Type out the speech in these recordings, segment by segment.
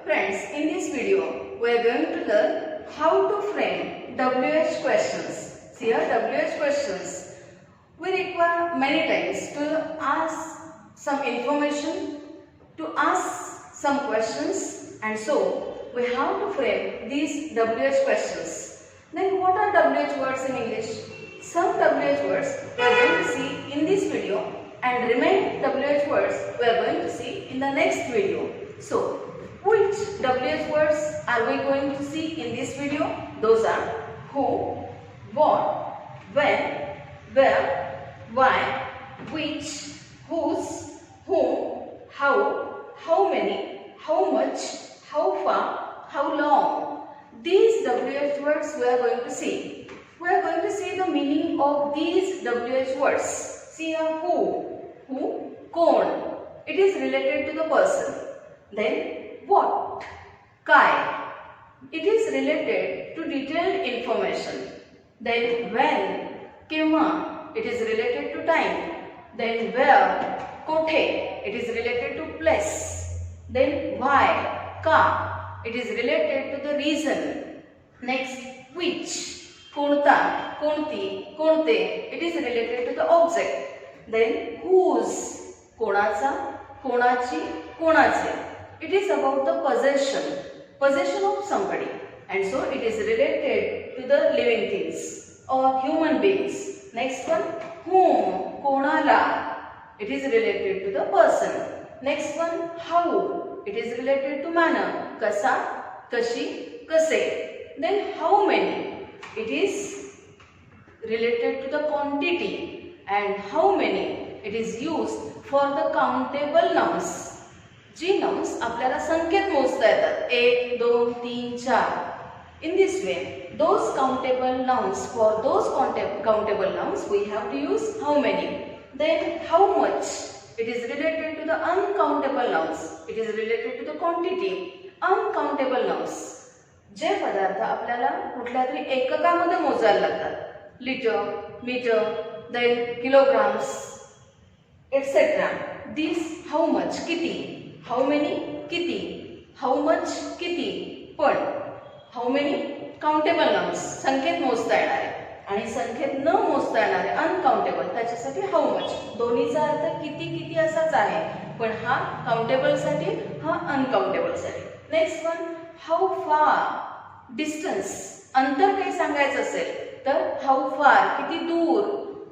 Friends, in this video, we are going to learn how to frame WH questions. See here, WH questions. We require many times to ask some information, to ask some questions, and so we have to frame these WH questions. Then what are WH words in English? Some WH words we are going to see in this video, and remaining WH words we are going to see in the next video. So, which WH words are we going to see in this video? Those are who, what, when, where, why, which, whose, whom, how many, how much, how far, how long. These WH words we are going to see. We are going to see the meaning of these WH words. See here, who, kon. It is related to the person. Then what, kai. It is related to detailed information. Then when, kevha. It is related to time. Then where, kothe. It is related to place. Then why, ka. It is related to the reason. Next, which, konta, konti, konte. It is related to the object. Then whose, konacha, konachi, konache. It is about the possession of somebody, and so it is related to the living things or human beings. Next one, whom, konala. It is related to the person. Next one, how. It is related to manner, kasa, kashi, kase. Then how many. It is related to the quantity, and how many. It is used for the countable nouns. जी nouns आपल्याला संख्येत मोजता येतात 1, 2, 3, 4. In this way, those countable nouns, for those countable nouns, we have to use how many. Then how much. It is related to the uncountable nouns. It is related to the quantity. Uncountable nouns. जे पदार्थ आपल्याला कुठल्या तरी एककामध्ये मोजायला लागतात. Litre, metre, then kilograms, etc. These how much, किती. How many, किती. How much, किती. पण how many, countable nouns, संख्येत मोजता येणारे, आणि संख्येत न मोजता येणारे अनकाउंटेबल, त्याच्यासाठी how much. दोन्हीचा अर्थ किती किती असाच आहे, पण हा काउंटेबल साठी, हा अनकाउंटेबल साठी. Next one, how far, distance. अंतर काही सांगायचं असेल तर how far, किती दूर.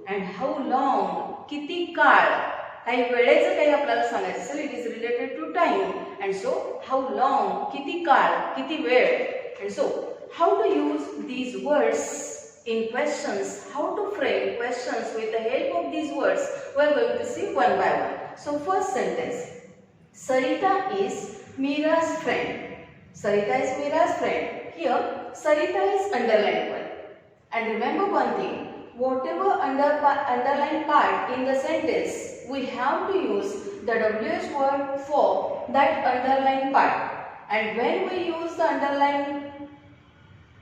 अँड how long, किती काळ. काही वेळेचं काही आपल्याला सांगायचं असेल, it is related to time, and so how long, किती काळ, किती वेळ. And so how to use these words in questions, how to frame questions with the help of these words, we are going to see one by one. So first sentence, Sarita is Meera's friend. Sarita is Meera's friend. Here Sarita is underlined one, and remember one thing, whatever underlined part in the sentence, we have to use the WH word for that underlined part. And when we use the underlined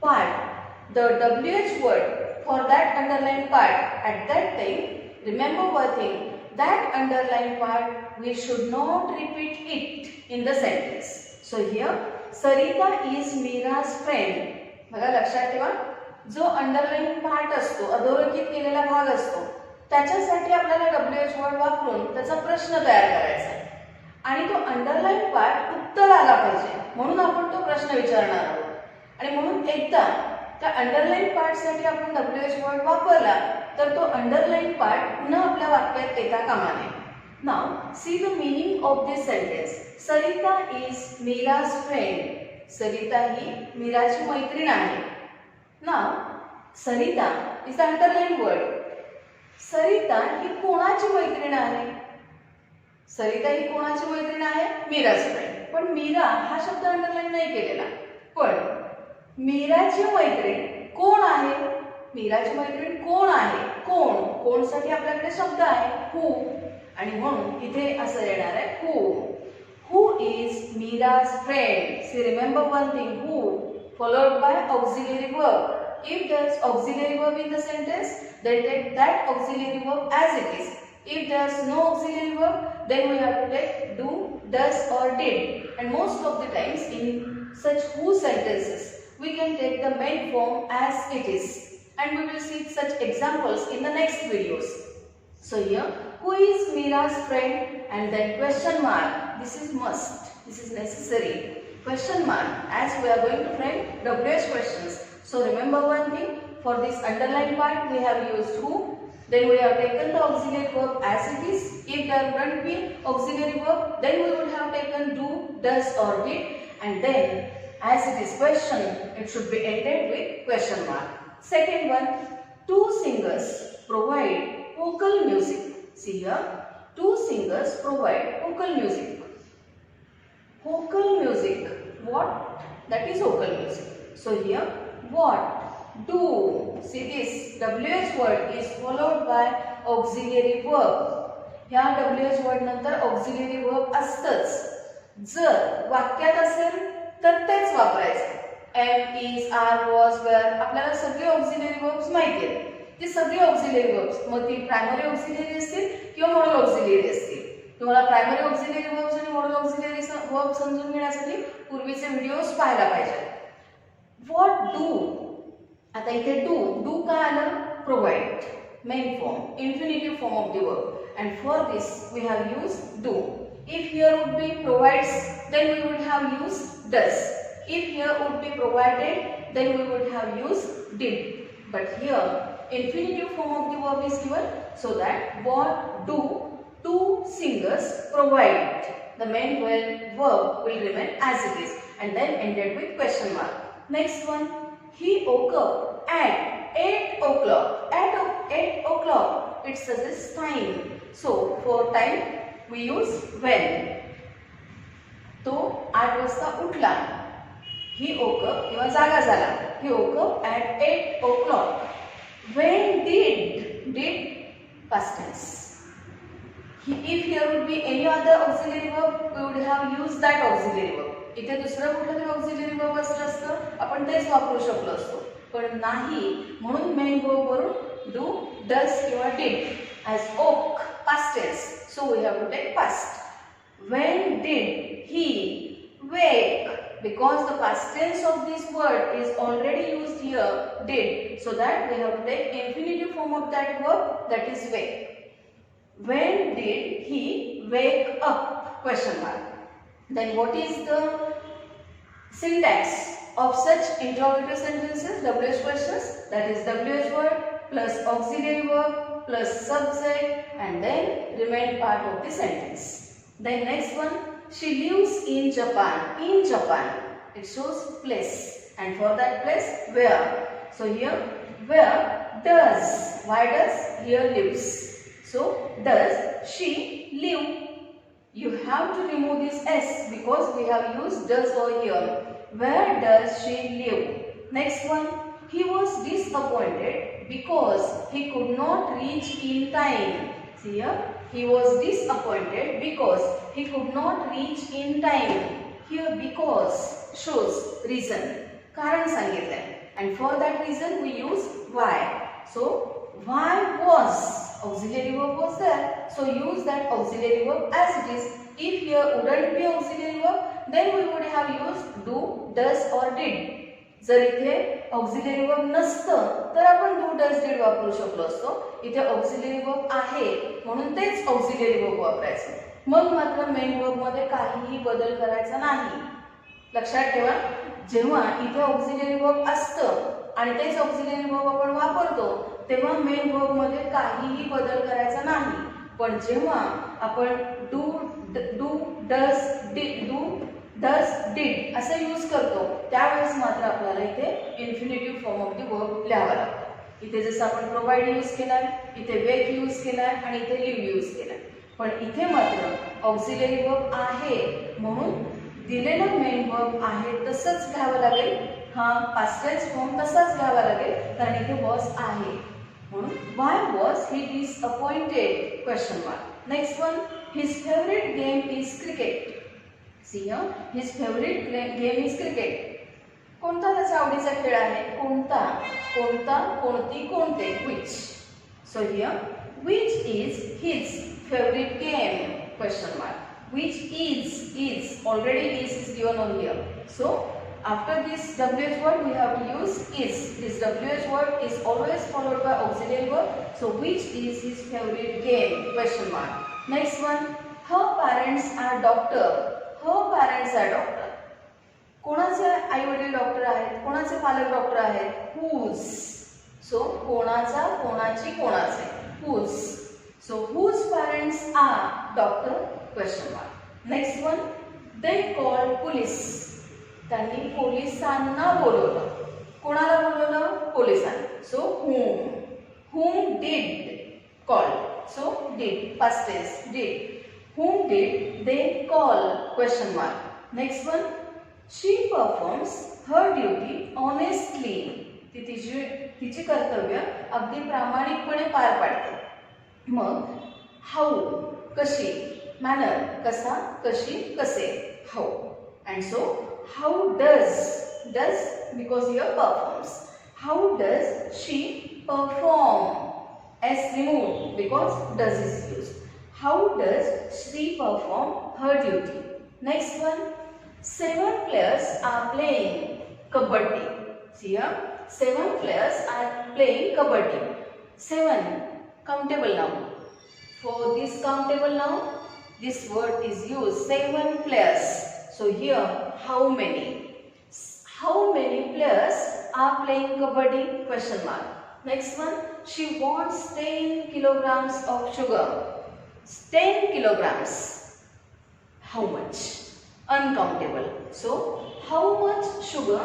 part, the WH word for that underlined part, at that time, remember one thing, that underlined part, we should not repeat it in the sentence. So here, Sarita is Meera's friend. बघा लक्षात ठेवा, जो underline part असतो, अधोरेखित केलेला भाग असतो, त्याच्यासाठी आपल्याला WH वर्ड वापरून त्याचा प्रश्न तयार करायचा आहे, आणि तो अंडरलाइन पार्ट उत्तर आला पाहिजे, म्हणून आपण तो प्रश्न विचारणार आहोत. आणि म्हणून एकदा त्या अंडरलाइन पार्ट साठी आपण WH वर्ड वापरला तर तो अंडरलाइन पार्ट पुन्हा आपल्या वाक्यात येता कामा नये. Now see the meaning of this sentence. Sarita is Meera's friend. Sarita ही मीराची मैत्रीण आहे. Now Sarita is the underline word. Sarita ही कोणाची मैत्रीण आहे? सरिता ही कोणाची मैत्रीण आहे? मीराची फ्रेंड. पण मीरा हा शब्द अंडरलाइन नाही केलेला, पण मीराची मैत्रीण कोण आहे? मीराची मैत्रीण कोण आहे? कोण, कोणसाठी आपल्याकडे शब्द आहे हू, आणि म्हणून इथे असं येणार आहे who is Meera's friend. See remember one thing, who followed by auxiliary verb. If there is auxiliary verb in the sentence, then take that auxiliary verb as it is. If there is no auxiliary verb, then we have to take do, does or did, and most of the times in such who sentences we can take the main form as it is, and we will see such examples in the next videos. So here, who is Mira's friend, and then question mark. This is must, this is necessary. Question mark, as we are going to frame WH questions. So remember one thing, for this underlined part we have used who, then we have taken the auxiliary verb as it is. If there wouldn't be auxiliary verb, then we would have taken do, does or did, and then as it is question, it should be ended with question mark. Second one, two singers provide vocal music. See here, two singers provide vocal music. Vocal music, what? That is vocal music. So here, what? Do. See this WH word is followed by auxiliary verb. ह्या WH word नंतर auxiliary verb असतच. जर वाक्यात असेल तर तेच वापरायचं. am, is, are, was, were. आपल्याला सगळे auxiliary verbs माहिती आहेत. ते सगळे auxiliary verbs मग ती प्रायमरी auxiliary असतील किंवा मॉडल auxiliary असतील. तुम्हाला प्रायमरी ऑक्झिलरी वर्ब्स आणि मॉडल ऑक्झिलरी वर्ब समजून घेण्यासाठी पूर्वीचे व्हिडिओज पाहायला पाहिजे. व्हॉट डू, आता इथे डू काय आलं? Provide, main form, infinitive form of the verb, and for this we have used do. If here would be provides, then we would have used does. If here would be provided, then we would have used did. But here infinitive form of the verb is given, so that what do two singers provide. The main verb will remain as it is and then ended with question mark. Next one, he woke up at 8 o'clock. At 8 o'clock, it suggests time. So for time we use when. तो 8 वाजता उठला. He woke up किंवा जागा झाला. He woke up at 8 o'clock. When did past tense. If here would be any other auxiliary verb, we would have used that auxiliary verb. इथे दुसरं कुठलं तरी auxiliary verb असतं आपण तेच वापरू शकलो असतो, पण नाही. म्हणून मेन वर्ब वरून do, does किंवा did. As woke, past tense, so we have to take past. When did he wake? Because the past tense of this word is already used here, did, so that we have to take infinitive form of that verb, that is wake. When did he wake up? Question mark. Then what is the syntax of such interrogative sentences, WH questions? That is WH word plus auxiliary verb plus subject and then remaining part of the sentence. Then next one, she lives in Japan. In Japan, it shows place, and for that place, where. So here, where does, why does, here lives. So, does she live? You have to remove this S because we have used does over here. Where does she live? Next one, he was disappointed because he could not reach in time. See here, he was disappointed because he could not reach in time. Here because shows reason, कारण सांगितलंय, and for that reason we use why. So, why was, auxiliary verb was there, so use that auxiliary verb as it is. If here wouldn't be auxiliary verb, then we would have used do, does or did. जर इथे auxiliary verb नसतं तर आपण do, does, did वापरू शकलो असतो. इथे auxiliary verb आहे म्हणून तेच auxiliary verb वापरायचं. मग मात्र main verb मध्ये काहीही बदल करायचा नाही. लक्षात ठेवा, जेव्हा इथे auxiliary verb असतं आणि तेच auxiliary verb आपण वापरतो तेव्हा मेन वर्ब मध्ये काहीही बदल करायचा नाही. पण जेव्हा आपण डू, डज, डिड असं यूज करतो त्यावेळेस मात्र आपल्याला इथे infinitive form of the verb लिहावा लागतो. इथे जसं आपण प्रोव्हाइड यूज केलाय, इथे वेक यूज केलाय आणि इथे लिव्ह यूज केलाय. पण इथे मात्र ऑक्झिलरी वर्ब आहे म्हणून दिलेलं मेन वर्ब आहे तसंच घ्यावं लागेल. हा पास्ट टेन्स फॉर्म तसाच घ्यावा लागेल कारण इथे वॉज आहे म्हणून. why was he disappointed? Question mark. Next one, his favorite game is cricket. See here, his favorite game is cricket. कोणता त्याचा आवडीचा खेळ आहे? कोणता, कोणता, कोणती, कोणते, which. So here, which is his favorite game? Question mark. which is already is given on here. So after this WH word we have to use is. This WH word is always followed by auxiliary verb. So which is his favorite game? Question mark. Next one. Her parents are doctor. Her parents are doctor. कोणाचे आई वडील doctor आहेत? कोणाचे पालक doctor आहेत? Whose. So कोणाचा, कोणाची, कोणाचे. Whose. So whose parents are doctor? Question mark. Next one. They called police. त्यांनी पोलिसांना बोलवलं. कोणाला बोलवलं? पोलिसांना. So whom did call. So did past tense did. Whom did they call? Question mark. Next one. She performs her duty honestly. ती तिची कर्तव्य अगदी प्रामाणिकपणे पार पाडते. मग how कशी, manner कसा, कशी, कसे, how. And so how does because here performs. How does she perform? S removed because does is used. How does she perform her duty? Next one. 7 players are playing kabaddi. See here, 7 players are playing kabaddi. 7 countable noun. For this countable noun, this word is used. 7 players. So here, how many? How many players are playing kabaddi? Question mark. Next one. She wants 10 kilograms of sugar. 10 kilograms. How much? Uncountable. So how much sugar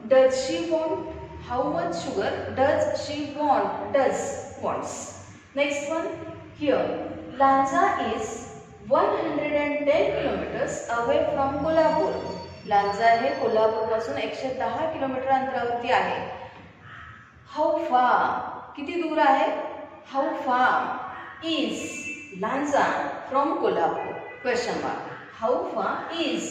does she want? How much sugar does she want? Does wants. Next one. Here Lanza is 110 kilometers away from Kolhapur. Lanza हे कोल्हापूर पासून 110 kilometre अंतरावरती आहे. How far? किती दूर आहे? How far is Lanza from Kolhapur? Question mark. How far is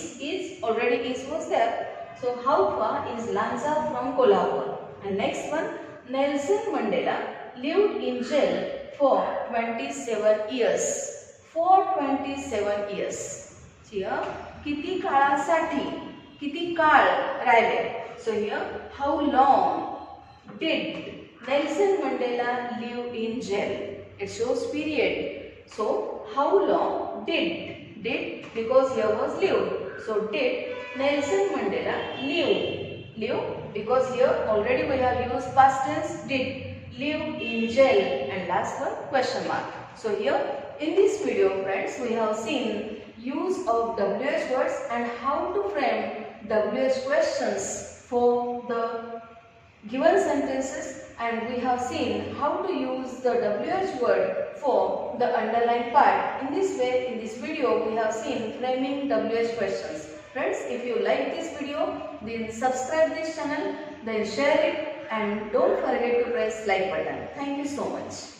already is was there. So how far is Lanza from Kolhapur? And next one. Nelson Mandela lived in jail for 27 years. For 27 years. Here किती काळासाठी, किती काळ राहिले. So here how long did Nelson Mandela live in jail? It shows period. So how long did because here was lived. So did Nelson Mandela live because here already we have used past tense did live in jail. And last one question mark. So here in this video friends we have seen use of WH words and how to frame WH questions for the given sentences, and we have seen how to use the WH word for the underlined part. In this way, in this video, we have seen framing WH questions. Friends, if you like this video, then subscribe this channel, then share it, and don't forget to press like button. Thank you so much.